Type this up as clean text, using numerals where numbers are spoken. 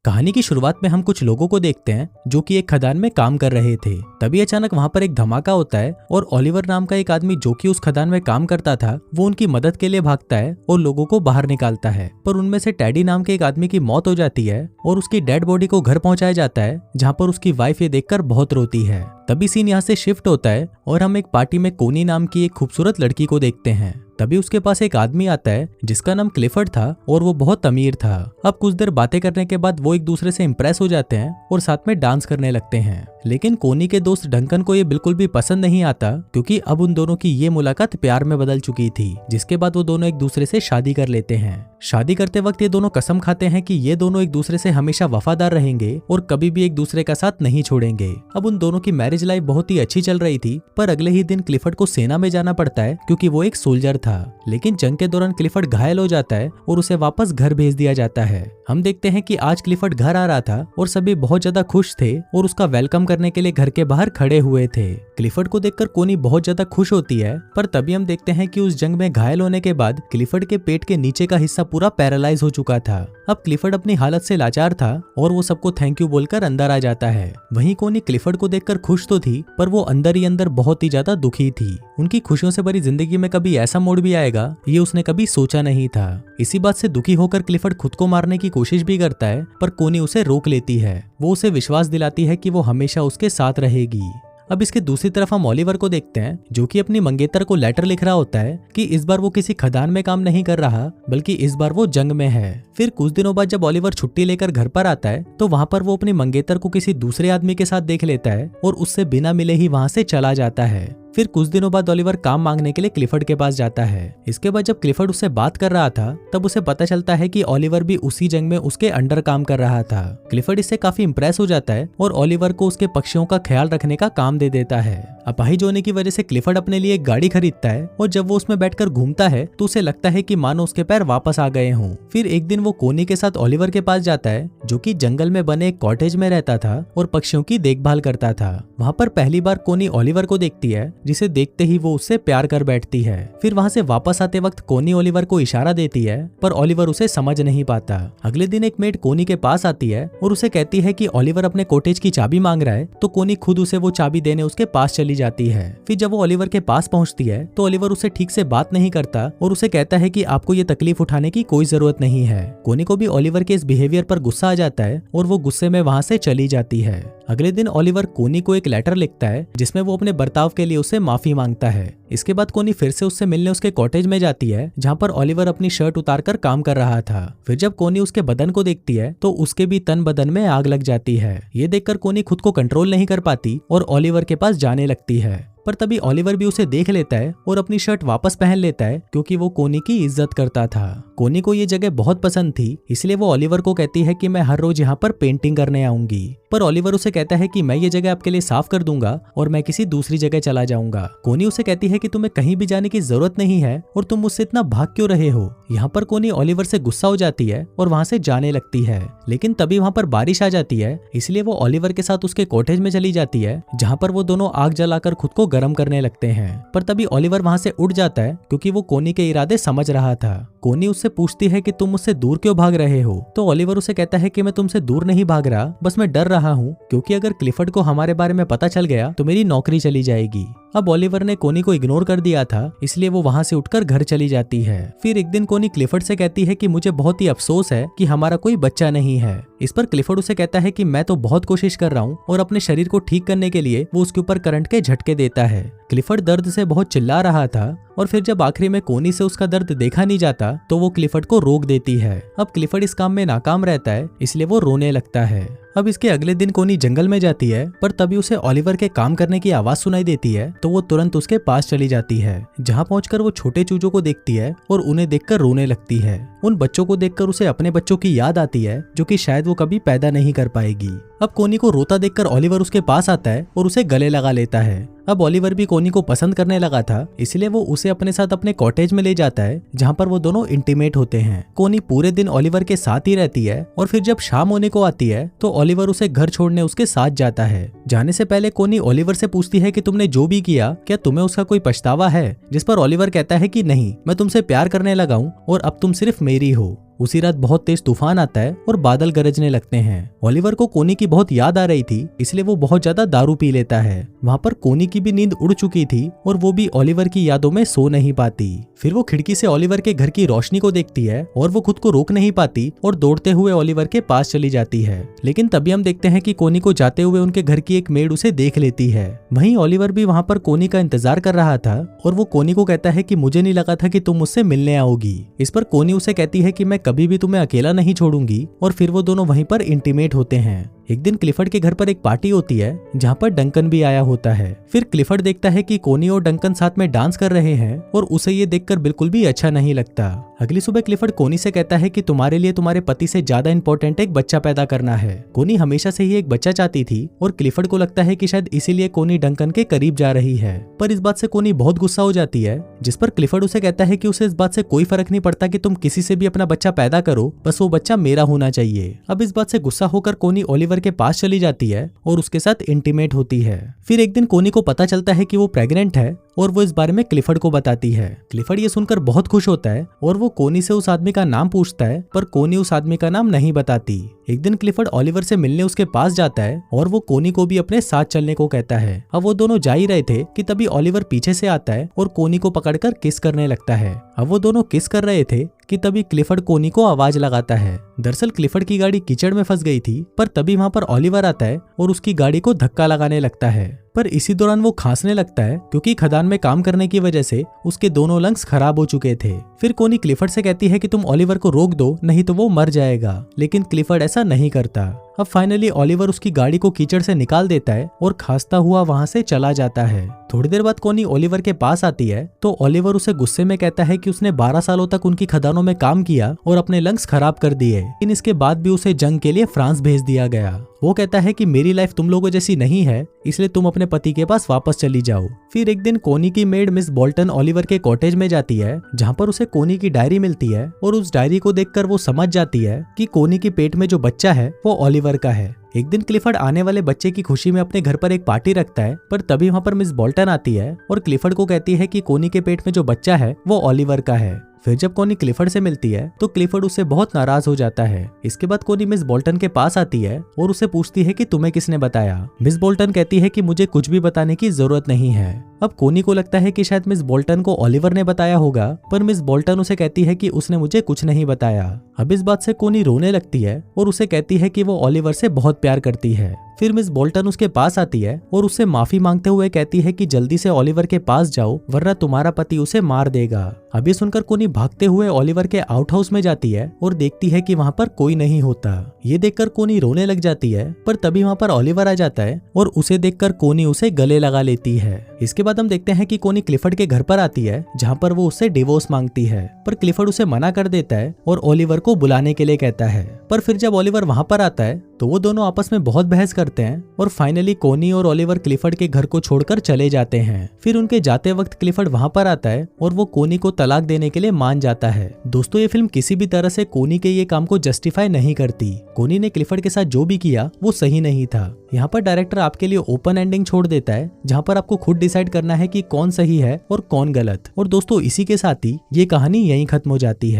कहानी की शुरुआत में हम कुछ लोगों को देखते हैं जो कि एक खदान में काम कर रहे थे। तभी अचानक वहां पर एक धमाका होता है और ओलिवर नाम का एक आदमी जो कि उस खदान में काम करता था वो उनकी मदद के लिए भागता है और लोगों को बाहर निकालता है। पर उनमें से टेडी नाम के एक आदमी की मौत हो जाती है और उसकी डेड बॉडी को घर पहुंचाया जाता है, जहां पर उसकी वाइफ ये देखकर बहुत रोती है। तभी सीन यहाँ से शिफ्ट होता है और हम एक पार्टी में कोनी नाम की एक खूबसूरत लड़की को देखते हैं। तभी उसके पास एक आदमी आता है जिसका नाम क्लिफर्ड था और वो बहुत अमीर था। अब कुछ देर बातें करने के बाद वो एक दूसरे से इम्प्रेस हो जाते हैं और साथ में डांस करने लगते हैं। लेकिन कोनी के दोस्त डंकन को ये बिल्कुल भी पसंद नहीं आता, क्योंकि अब उन दोनों की ये मुलाकात प्यार में बदल चुकी थी, जिसके बाद वो दोनों एक दूसरे से शादी कर लेते हैं। शादी करते वक्त ये दोनों कसम खाते हैं कि ये दोनों एक दूसरे से हमेशा वफादार रहेंगे और कभी भी एक दूसरे का साथ नहीं छोड़ेंगे। अब उन दोनों की मैरिज लाइफ बहुत ही अच्छी चल रही थी, पर अगले ही दिन क्लिफर्ड को सेना में जाना पड़ता है क्योंकि वो एक सोल्जर था। लेकिन जंग के दौरान क्लिफर्ड घायल हो जाता है और उसे वापस घर भेज दिया जाता है। हम देखते हैं कि आज क्लिफर्ड घर आ रहा था और सभी बहुत ज्यादा खुश थे और उसका वेलकम करने के लिए घर के बाहर खड़े हुए थे। क्लिफर्ड को देखकर कोनी बहुत ज्यादा खुश होती है, पर तभी हम देखते हैं कि उस जंग में घायल होने के बाद क्लिफर्ड के पेट के नीचे का हिस्सा पूरा पैरालाइज हो चुका था। अब क्लिफर्ड अपनी हालत से लाचार था और वो सबको थैंक यू बोलकर अंदर आ जाता है। वहीं कोनी क्लिफर्ड को देखकर खुश तो थी, पर वो अंदर ही अंदर बहुत ही ज्यादा दुखी थी। उनकी खुशियों से भरी जिंदगी में कभी ऐसा मोड़ भी आएगा ये उसने कभी सोचा नहीं था। इसी बात से दुखी होकर क्लिफर्ड खुद को मारने की कोशिश भी करता है, पर कोनी उसे रोक लेती है। वो उसे विश्वास दिलाती है कि वो हमेशा उसके साथ रहेगी। अब इसके दूसरी तरफ हम ओलिवर को देखते हैं जो कि अपनी मंगेतर को लेटर लिख रहा होता है कि इस बार वो किसी खदान में काम नहीं कर रहा, बल्कि इस बार वो जंग में है। फिर कुछ दिनों बाद जब ओलिवर छुट्टी लेकर घर पर आता है तो वहां पर वो अपनी मंगेतर को किसी दूसरे आदमी के साथ देख लेता है और उससे बिना मिले ही वहां से चला जाता है। फिर कुछ दिनों बाद ओलिवर काम मांगने के लिए क्लिफर्ड के पास जाता है। इसके बाद जब क्लिफर्ड उससे बात कर रहा था तब उसे पता चलता है कि ओलिवर भी उसी जंग में उसके अंडर काम कर रहा था। क्लिफर्ड इससे काफी इंप्रेस हो जाता है और ओलिवर को उसके पक्षियों का ख्याल रखने का काम दे देता है। अपाहिज होने की वजह से क्लिफर्ड अपने लिए एक गाड़ी खरीदता है और जब वो उसमें बैठकर घूमता है तो उसे लगता है कि मानो उसके पैर वापस आ गए हों। फिर एक दिन वो कोनी के साथ ओलिवर के पास जाता है जो कि जंगल में बने एक कॉटेज में रहता था और पक्षियों की देखभाल करता था। वहाँ पर पहली बार कोनी ओलिवर को देखती है, जिसे देखते ही वो उससे प्यार कर बैठती है। फिर वहाँ से वापस आते वक्त कोनी ओलिवर को इशारा देती है, पर ओलिवर उसे समझ नहीं पाता। अगले दिन एक मेड कोनी के पास आती है और उसे कहती है कि ओलिवर अपने कॉटेज की चाबी मांग रहा है, तो कोनी खुद उसे वो चाबी देने उसके पास चली जाती है। फिर जब वो ओलिवर के पास पहुंचती है तो ओलिवर उसे ठीक से बात नहीं करता और उसे कहता है कि आपको ये तकलीफ उठाने की कोई जरूरत नहीं है। कोनी को भी ओलिवर के इस बिहेवियर पर गुस्सा आ जाता है और वो गुस्से में वहाँ से चली जाती है। अगले दिन ओलिवर कोनी को एक लेटर लिखता है जिसमें वो अपने बर्ताव के लिए उससे माफी मांगता है। इसके बाद कोनी फिर से उससे मिलने उसके कॉटेज में जाती है जहाँ पर ओलिवर अपनी शर्ट उतारकर काम कर रहा था। फिर जब कोनी उसके बदन को देखती है तो उसके भी तन बदन में आग लग जाती है। ये देखकर कोनी खुद को कंट्रोल नहीं कर पाती और ओलिवर के पास जाने लगती है, पर तभी ओलिवर भी उसे देख लेता है और अपनी शर्ट वापस पहन लेता है क्योंकि वो कोनी की इज्जत करता था। कोनी को ये जगह बहुत पसंद थी, इसलिए वो ओलिवर को कहती है कि मैं हर रोज यहाँ पर पेंटिंग करने आऊंगी। पर ओलिवर उसे कहता है कि मैं ये जगह आपके लिए साफ कर दूंगा और मैं किसी दूसरी जगह चला जाऊंगा। कोनी उसे कहती है कि तुम्हें कहीं भी जाने की जरूरत नहीं है और तुम मुझसे इतना भाग क्यों रहे हो। यहाँ पर कोनी ओलिवर से गुस्सा हो जाती है और वहाँ से जाने लगती है। लेकिन तभी वहाँ पर बारिश आ जाती है, इसलिए वो ओलिवर के साथ उसके कॉटेज में चली जाती है जहाँ पर वो दोनों आग जलाकर खुद को गर्म करने लगते हैं। पर तभी ओलिवर वहाँ से उड़ जाता है क्योंकि वो कोनी के इरादे समझ रहा था। कोनी उससे पूछती है कि तुम मुझसे दूर क्यों भाग रहे हो, तो ओलिवर उसे कहता है कि मैं तुमसे दूर नहीं भाग रहा, बस मैं डर रहा हूँ क्योंकि अगर क्लिफर्ड को हमारे बारे में पता चल गया तो मेरी नौकरी चली जाएगी। अब ओलिवर ने कोनी को इग्नोर कर दिया था, इसलिए वो वहाँ से उठकर घर चली जाती है। फिर एक दिन कोनी क्लिफर्ड से कहती है कि मुझे बहुत ही अफसोस है कि हमारा कोई बच्चा नहीं है। इस पर क्लिफर्ड उसे कहता है कि मैं तो बहुत कोशिश कर रहा हूँ और अपने शरीर को ठीक करने के लिए वो उसके ऊपर करंट के झटके देता है। क्लिफर्ड दर्द से बहुत चिल्ला रहा था और फिर जब आखिरी में कोनी से उसका दर्द देखा नहीं जाता तो वो क्लिफर्ड को रोक देती है। अब क्लिफर्ड इस काम में नाकाम रहता है, इसलिए वो रोने लगता है। अब इसके अगले दिन कोनी जंगल में जाती है, पर तभी उसे ओलिवर के काम करने की आवाज सुनाई देती है तो वो तुरंत उसके पास चली जाती है। जहाँ पहुंचकर वो छोटे चूजों को देखती है और उन्हें देखकर रोने लगती है। उन बच्चों को देखकर उसे अपने बच्चों की याद आती है जो कि शायद वो कभी पैदा नहीं कर पाएगी। अब कोनी को रोता देखकर ओलिवर उसके पास आता है और उसे गले लगा लेता है। अब ओलिवर भी कोनी को पसंद करने लगा था, इसलिए वो उसे अपने साथ अपने कॉटेज में ले जाता है जहाँ पर वो दोनों इंटीमेट होते हैं। कोनी पूरे दिन ओलिवर के साथ ही रहती है और फिर जब शाम होने को आती है तो ओलिवर उसे घर छोड़ने उसके साथ जाता है। जाने से पहले कोनी ओलिवर से पूछती है कि तुमने जो भी किया क्या तुम्हें उसका कोई पछतावा है, जिस पर ओलिवर कहता है कि नहीं, मैं तुमसे प्यार करने लगा हूँ और अब तुम सिर्फ मेरी हो। उसी रात बहुत तेज तूफान आता है और बादल गरजने लगते हैं। ओलिवर को कोनी की बहुत याद आ रही थी, इसलिए वो बहुत ज्यादा दारू पी लेता है। वहाँ पर कोनी की भी नींद उड़ चुकी थी और वो भी ओलिवर की यादों में सो नहीं पाती। फिर वो खिड़की से ओलिवर के घर की रोशनी को देखती है और वो खुद को रोक नहीं पाती और दौड़ते हुए ओलिवर के पास चली जाती है। लेकिन तभी हम देखते हैं कि कोनी को जाते हुए उनके घर की एक मेड उसे देख लेती है। वहीं ओलिवर भी वहाँ पर कोनी का इंतजार कर रहा था और वो कोनी को कहता है कि मुझे नहीं लगा था कि तुम मुझसे मिलने आओगी। इस पर कोनी उसे कहती है कि मैं कभी भी तुम्हें अकेला नहीं छोड़ूंगी और फिर वो दोनों वहीं पर इंटीमेट होते हैं। एक दिन क्लिफर्ड के घर पर एक पार्टी होती है जहाँ पर डंकन भी आया होता है। फिर क्लिफर्ड देखता है कि कोनी और डंकन साथ में डांस कर रहे हैं और उसे ये देखकर बिल्कुल भी अच्छा नहीं लगता। अगली सुबह क्लिफर्ड कोनी से कहता है कि तुम्हारे लिए तुम्हारे पति से ज्यादा इंपॉर्टेंट एक बच्चा पैदा करना है। कोनी हमेशा से ही एक बच्चा चाहती थी और क्लिफर्ड को लगता है कि शायद इसीलिए कोनी डंकन के करीब जा रही है। पर इस बात से कोनी बहुत गुस्सा हो जाती है, जिस पर क्लिफर्ड उसे कहता है कि उसे इस बात से कोई फर्क नहीं पड़ता कि तुम किसी से भी अपना बच्चा पैदा करो, बस वो बच्चा मेरा होना चाहिए। अब इस बात से गुस्सा होकर कोनी ओलिवर के पास चली जाती है और उसके साथ इंटीमेट होती है। फिर एक दिन कोनी को पता चलता है कि वो प्रेग्नेंट है और वो इस बारे में क्लिफर्ड को बताती है। क्लिफर्ड ये सुनकर बहुत खुश होता है और वो कोनी से उस आदमी का नाम पूछता है, पर कोनी उस आदमी का नाम नहीं बताती। एक दिन क्लिफर्ड ओलिवर से मिलने उसके पास जाता है और वो कोनी को भी अपने साथ चलने को कहता है। अब वो दोनों जा ही रहे थे कि तभी ओलिवर पीछे से आता है और कोनी को पकड़कर किस करने लगता है। अब वो दोनों किस कर रहे थे कि तभी क्लिफर्ड कोनी को आवाज लगाता है। दरअसल क्लिफर्ड की गाड़ी कीचड़ में फंस गई थी, पर तभी वहाँ पर ओलिवर आता है और उसकी गाड़ी को धक्का लगाने लगता है। पर इसी दौरान वो खांसने लगता है क्योंकि खदान में काम करने की वजह से उसके दोनों लंग्स खराब हो चुके थे। फिर कोनी क्लिफर्ड से कहती है कि तुम ओलिवर को रोक दो, नहीं तो वो मर जाएगा, लेकिन क्लिफर्ड ऐसा नहीं करता। अब फाइनली ओलिवर उसकी गाड़ी को कीचड़ से निकाल देता है और खांसता हुआ वहां से चला जाता है। थोड़ी देर बाद कोनी ओलिवर के पास आती है तो ओलिवर उसे गुस्से में कहता है कि उसने 12 सालों तक उनकी खदानों में काम किया और अपने लंग्स खराब कर दिए, लेकिन इसके बाद भी उसे जंग के लिए फ्रांस भेज दिया गया। वो कहता है कि मेरी लाइफ तुम लोगों जैसी नहीं है, इसलिए तुम अपने पति के पास वापस चली जाओ। फिर एक दिन कोनी की मेड मिस बोल्टन ओलिवर के कॉटेज में जाती है जहाँ पर उसे कोनी की डायरी मिलती है और उस डायरी को देखकर वो समझ जाती है कि कोनी की पेट में जो बच्चा है वो ओलिवर का है। एक दिन क्लिफर्ड आने वाले बच्चे की खुशी में अपने घर पर एक पार्टी रखता है, पर तभी वहाँ पर मिस बोल्टन आती है और क्लिफर्ड को कहती है कि कोनी के पेट में जो बच्चा है वो ओलिवर का है। फिर जब कोनी क्लिफर्ड से मिलती है तो क्लिफर्ड उससे बहुत नाराज हो जाता है। इसके बाद कोनी मिस बोल्टन के पास आती है और उसे पूछती है कि तुम्हें किसने बताया। मिस बोल्टन कहती है कि मुझे कुछ भी बताने की जरूरत नहीं है। अब कोनी को लगता है कि शायद मिस बोल्टन को ओलिवर ने बताया होगा, पर मिस बोल्टन उसे कहती है कि उसने मुझे कुछ नहीं बताया। अब इस बात से कोनी रोने लगती है और उसे कहती है कि वो ओलिवर से बहुत प्यार करती है। फिर मिस बोल्टन उसके पास आती है और उससे माफी मांगते हुए कहती है कि जल्दी से ओलिवर के पास जाओ, वरना तुम्हारा पति उसे मार देगा। अभी सुनकर कोनी भागते हुए ओलिवर के आउट हाउस में जाती है और देखती है कि वहाँ पर कोई नहीं होता। ये देखकर कोनी रोने लग जाती है, पर तभी वहाँ पर ओलिवर आ जाता है और उसे देखकर कोनी उसे गले लगा लेती है। इसके बाद हम देखते हैं कि कोनी क्लिफर्ड के घर पर आती है जहाँ पर वो उससे डिवोर्स मांगती है, पर क्लिफर्ड उसे मना कर देता है और ओलिवर को बुलाने के लिए कहता है। पर फिर जब ओलिवर वहाँ पर आता है तो वो दोनों आपस में बहुत बहस करते हैं और फाइनली कोनी और ओलिवर क्लिफर्ड के घर को छोड़कर चले जाते हैं। फिर उनके जाते वक्त क्लिफर्ड वहाँ पर आता है और वो कोनी को तलाक देने के लिए मान जाता है। दोस्तों, ये फिल्म किसी भी तरह से कोनी के ये काम को जस्टिफाई नहीं करती। कोनी ने क्लिफर्ड के साथ जो भी किया वो सही नहीं था। यहाँ पर डायरेक्टर आपके लिए ओपन एंडिंग छोड़ देता है जहाँ पर आपको खुद डिसाइड करना है कि कौन सही है और कौन गलत। और दोस्तों, इसी के साथ ही ये कहानी यहीं खत्म हो जाती है।